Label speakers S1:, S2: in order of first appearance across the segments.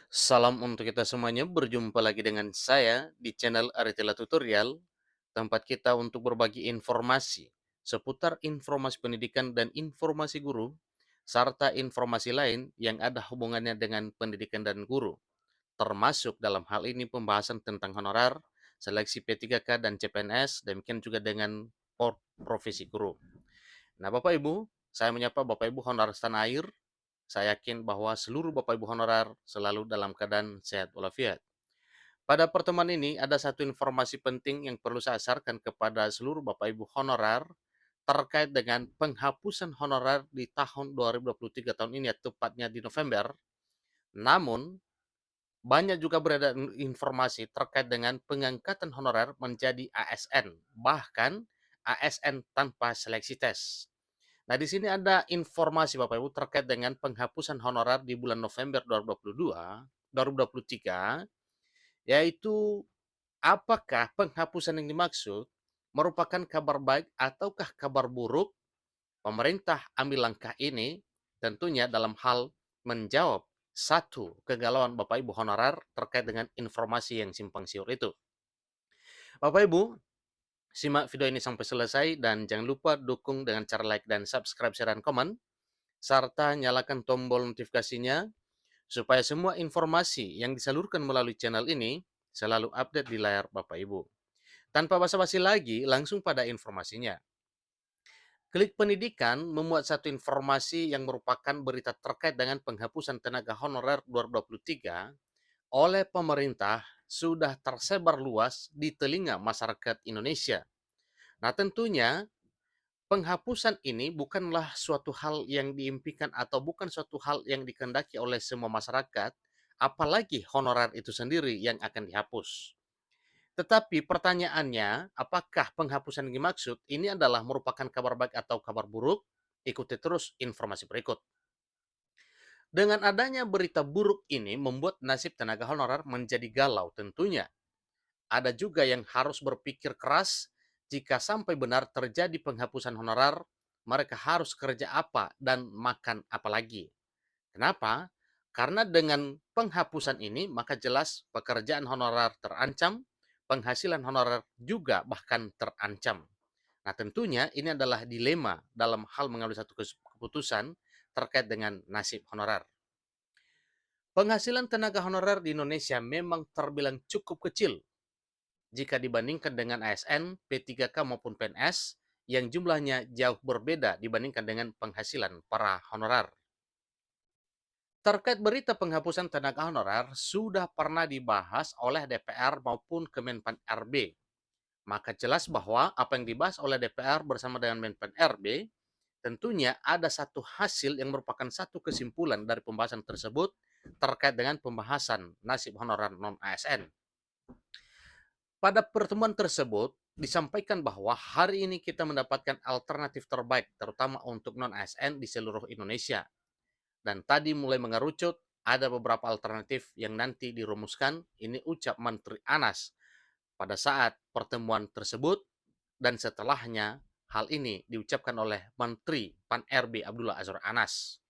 S1: Salam untuk kita semuanya, berjumpa lagi dengan saya di channel Aritela Tutorial, tempat kita untuk berbagi informasi seputar informasi pendidikan dan informasi guru, serta informasi lain yang ada hubungannya dengan pendidikan dan guru, termasuk dalam hal ini pembahasan tentang honorer, seleksi P3K dan CPNS, demikian juga dengan profesi guru. Nah, Bapak Ibu, saya menyapa Bapak Ibu honorer tanah air. Saya yakin bahwa seluruh Bapak Ibu honorer selalu dalam keadaan sehat walafiat. Pada pertemuan ini ada satu informasi penting yang perlu saya sarankan kepada seluruh Bapak Ibu honorer terkait dengan penghapusan honorer di tahun 2023 tahun ini, ya, tepatnya di November. Namun, banyak juga beredar informasi terkait dengan pengangkatan honorer menjadi ASN, bahkan ASN tanpa seleksi tes. Nah, di sini ada informasi Bapak Ibu terkait dengan penghapusan honorer di bulan November 2023, yaitu apakah penghapusan yang dimaksud merupakan kabar baik ataukah kabar buruk? Pemerintah ambil langkah ini tentunya dalam hal menjawab satu kegalauan Bapak Ibu honorer terkait dengan informasi yang simpang siur itu. Bapak Ibu, simak video ini sampai selesai dan jangan lupa dukung dengan cara like dan subscribe, share, dan komen, serta nyalakan tombol notifikasinya supaya semua informasi yang disalurkan melalui channel ini selalu update di layar Bapak Ibu. Tanpa basa-basi lagi, langsung pada informasinya. Klik Pendidikan memuat satu informasi yang merupakan berita terkait dengan penghapusan tenaga honorer 2023 oleh pemerintah sudah tersebar luas di telinga masyarakat Indonesia. Nah, tentunya penghapusan ini bukanlah suatu hal yang diimpikan atau bukan suatu hal yang dikehendaki oleh semua masyarakat, apalagi honorer itu sendiri yang akan dihapus. Tetapi pertanyaannya, apakah penghapusan yang dimaksud ini adalah merupakan kabar baik atau kabar buruk? Ikuti terus informasi berikut. Dengan adanya berita buruk ini membuat nasib tenaga honorer menjadi galau tentunya. Ada juga yang harus berpikir keras jika sampai benar terjadi penghapusan honorer, mereka harus kerja apa dan makan apa lagi. Kenapa? Karena dengan penghapusan ini maka jelas pekerjaan honorer terancam, penghasilan honorer juga bahkan terancam. Nah, tentunya ini adalah dilema dalam hal mengambil satu keputusan terkait dengan nasib honorer. Penghasilan tenaga honorer di Indonesia memang terbilang cukup kecil jika dibandingkan dengan ASN, P3K maupun PNS yang jumlahnya jauh berbeda dibandingkan dengan penghasilan para honorer. Terkait berita penghapusan tenaga honorer sudah pernah dibahas oleh DPR maupun Kemenpan RB. Maka jelas bahwa apa yang dibahas oleh DPR bersama dengan Menpan RB tentunya ada satu hasil yang merupakan satu kesimpulan dari pembahasan tersebut terkait dengan pembahasan nasib honorer non-ASN. Pada pertemuan tersebut disampaikan bahwa hari ini kita mendapatkan alternatif terbaik terutama untuk non-ASN di seluruh Indonesia. Dan tadi mulai mengerucut, ada beberapa alternatif yang nanti dirumuskan, ini ucap Menteri Anas pada saat pertemuan tersebut, dan setelahnya hal ini diucapkan oleh Menteri Pan-RB Abdullah Azwar Anas.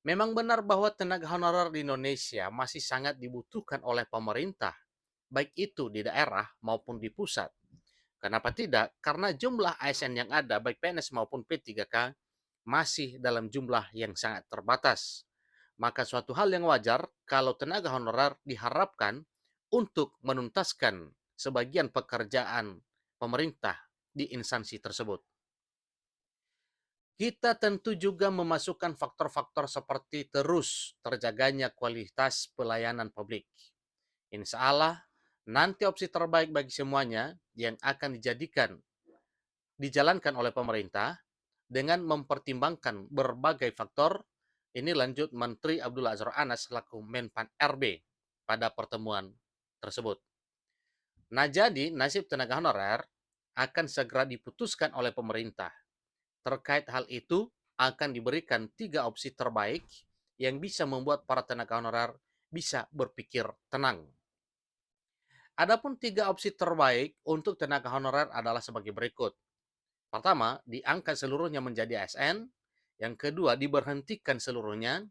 S1: Memang benar bahwa tenaga honorer di Indonesia masih sangat dibutuhkan oleh pemerintah, baik itu di daerah maupun di pusat. Kenapa tidak? Karena jumlah ASN yang ada, baik PNS maupun P3K, masih dalam jumlah yang sangat terbatas. Maka suatu hal yang wajar kalau tenaga honorer diharapkan untuk menuntaskan sebagian pekerjaan pemerintah di instansi tersebut. Kita tentu juga memasukkan faktor-faktor seperti terus terjaganya kualitas pelayanan publik. Insya Allah, nanti opsi terbaik bagi semuanya yang akan dijalankan oleh pemerintah dengan mempertimbangkan berbagai faktor. Ini lanjut Menteri Abdullah Azwar Anas selaku Menpan RB pada pertemuan tersebut. Nah, jadi nasib tenaga honorer akan segera diputuskan oleh pemerintah. Terkait hal itu akan diberikan 3 opsi terbaik yang bisa membuat para tenaga honorer bisa berpikir tenang. Adapun 3 opsi terbaik untuk tenaga honorer adalah sebagai berikut. Pertama, diangkat seluruhnya menjadi ASN. Yang kedua, diberhentikan seluruhnya.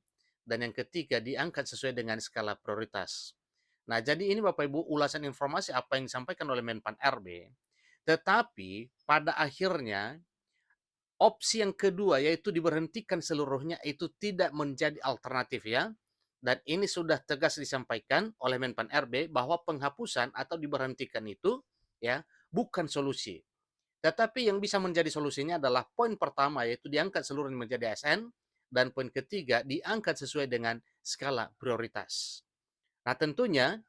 S1: dan yang ketiga diangkat sesuai dengan skala prioritas. Nah, jadi ini Bapak Ibu ulasan informasi apa yang disampaikan oleh Menpan RB, tetapi pada akhirnya opsi yang kedua yaitu diberhentikan seluruhnya itu tidak menjadi alternatif ya. Dan ini sudah tegas disampaikan oleh Menpan RB bahwa penghapusan atau diberhentikan itu ya bukan solusi. Tetapi yang bisa menjadi solusinya adalah poin pertama yaitu diangkat seluruhnya menjadi ASN dan poin ketiga diangkat sesuai dengan skala prioritas. Nah, tentunya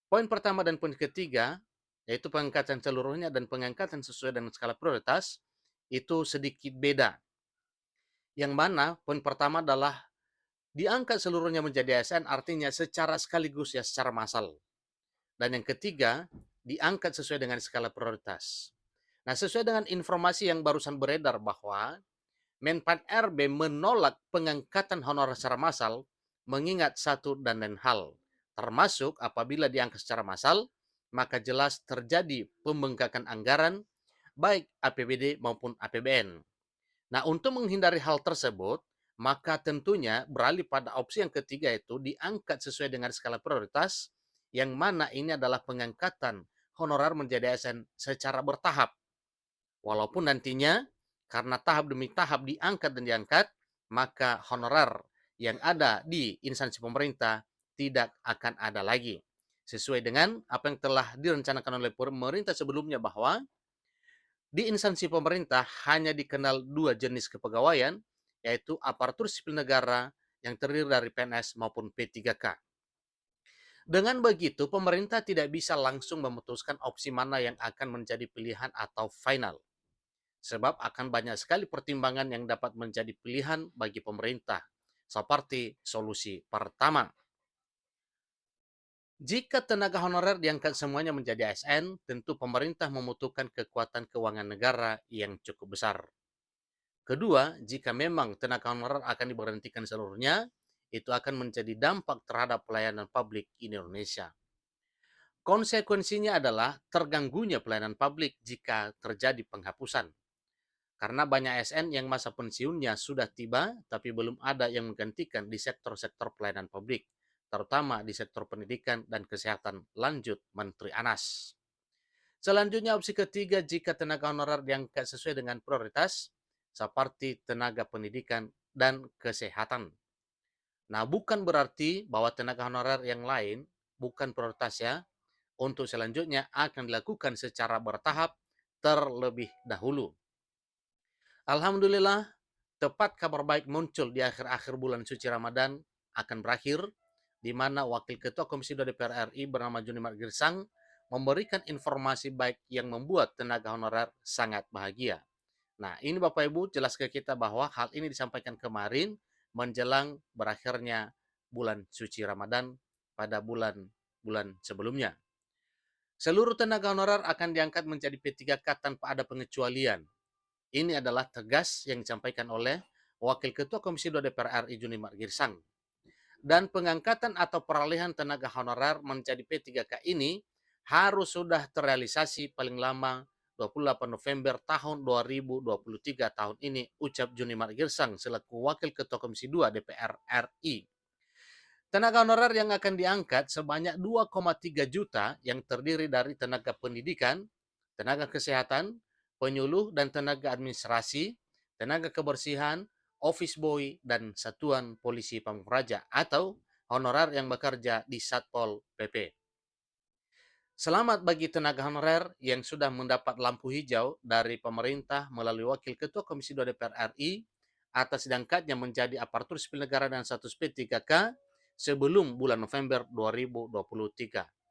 S1: poin pertama dan poin ketiga yaitu pengangkatan seluruhnya dan pengangkatan sesuai dengan skala prioritas itu sedikit beda. Yang mana poin pertama adalah diangkat seluruhnya menjadi ASN artinya secara sekaligus ya secara massal. Dan yang ketiga diangkat sesuai dengan skala prioritas. Nah, sesuai dengan informasi yang barusan beredar bahwa Menpan RB menolak pengangkatan honorer secara massal mengingat satu dan lain hal, termasuk apabila diangkat secara massal, maka jelas terjadi pembengkakan anggaran baik APBD maupun APBN. Nah, untuk menghindari hal tersebut, maka tentunya beralih pada opsi yang ketiga itu diangkat sesuai dengan skala prioritas, yang mana ini adalah pengangkatan honorer menjadi ASN secara bertahap. Walaupun nantinya karena tahap demi tahap diangkat dan diangkat, maka honorer yang ada di instansi pemerintah tidak akan ada lagi. Sesuai dengan apa yang telah direncanakan oleh pemerintah sebelumnya bahwa di instansi pemerintah hanya dikenal dua jenis kepegawaian, yaitu aparatur sipil negara yang terdiri dari PNS maupun P3K. Dengan begitu, pemerintah tidak bisa langsung memutuskan opsi mana yang akan menjadi pilihan atau final. Sebab akan banyak sekali pertimbangan yang dapat menjadi pilihan bagi pemerintah. Seperti solusi pertama, jika tenaga honorer diangkat semuanya menjadi ASN, tentu pemerintah membutuhkan kekuatan keuangan negara yang cukup besar. Kedua, jika memang tenaga honorer akan diberhentikan seluruhnya, itu akan menjadi dampak terhadap pelayanan publik di Indonesia. Konsekuensinya adalah terganggunya pelayanan publik jika terjadi penghapusan. Karena banyak ASN yang masa pensiunnya sudah tiba, tapi belum ada yang menggantikan di sektor-sektor pelayanan publik, terutama di sektor pendidikan dan kesehatan, lanjut Menteri Anas. Selanjutnya opsi ketiga jika tenaga honorer diangkat sesuai dengan prioritas, seperti tenaga pendidikan dan kesehatan. Nah, bukan berarti bahwa tenaga honorer yang lain bukan prioritas ya, untuk selanjutnya akan dilakukan secara bertahap terlebih dahulu. Alhamdulillah, tepat kabar baik muncul di akhir-akhir bulan suci Ramadan akan berakhir, di mana Wakil Ketua Komisi 2 DPR RI bernama Junimar Girsang memberikan informasi baik yang membuat tenaga honorer sangat bahagia. Nah, ini Bapak Ibu jelas ke kita bahwa hal ini disampaikan kemarin menjelang berakhirnya bulan suci Ramadan pada bulan-bulan sebelumnya. Seluruh tenaga honorer akan diangkat menjadi P3K tanpa ada pengecualian. Ini adalah tegas yang disampaikan oleh Wakil Ketua Komisi 2 DPR RI Junimar Girsang. Dan pengangkatan atau peralihan tenaga honorer menjadi P3K ini harus sudah terrealisasi paling lama 28 November tahun 2023 tahun ini, ucap Junimar Girsang selaku Wakil Ketua Komisi 2 DPR RI. Tenaga honorer yang akan diangkat sebanyak 2,3 juta yang terdiri dari tenaga pendidikan, tenaga kesehatan, penyuluh dan tenaga administrasi, tenaga kebersihan, office boy, dan satuan polisi Pamung Praja atau honorer yang bekerja di Satpol PP. Selamat bagi tenaga honorer yang sudah mendapat lampu hijau dari pemerintah melalui Wakil Ketua Komisi 2 DPR RI atas diangkatnya menjadi aparatur sipil negara dan status P3K sebelum bulan November 2023.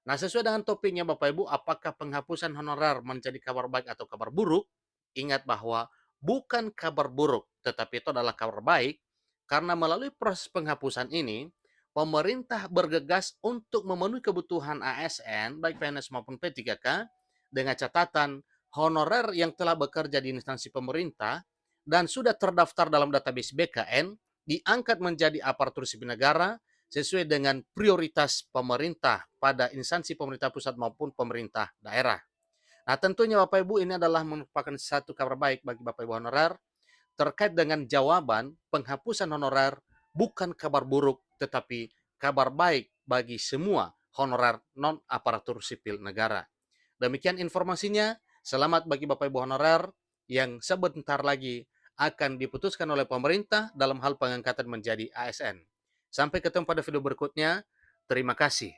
S1: Nah, sesuai dengan topiknya Bapak Ibu, apakah penghapusan honorer menjadi kabar baik atau kabar buruk? Ingat bahwa bukan kabar buruk, tetapi itu adalah kabar baik karena melalui proses penghapusan ini, pemerintah bergegas untuk memenuhi kebutuhan ASN, baik PNS maupun P3K, dengan catatan honorer yang telah bekerja di instansi pemerintah dan sudah terdaftar dalam database BKN, diangkat menjadi aparatur sipil negara sesuai dengan prioritas pemerintah pada instansi pemerintah pusat maupun pemerintah daerah. Nah, tentunya Bapak Ibu ini adalah merupakan satu kabar baik bagi Bapak Ibu honorer terkait dengan jawaban penghapusan honorer bukan kabar buruk, tetapi kabar baik bagi semua honorer non-aparatur sipil negara. Demikian informasinya. Selamat bagi Bapak Ibu honorer yang sebentar lagi akan diputuskan oleh pemerintah dalam hal pengangkatan menjadi ASN. Sampai ketemu pada video berikutnya. Terima kasih.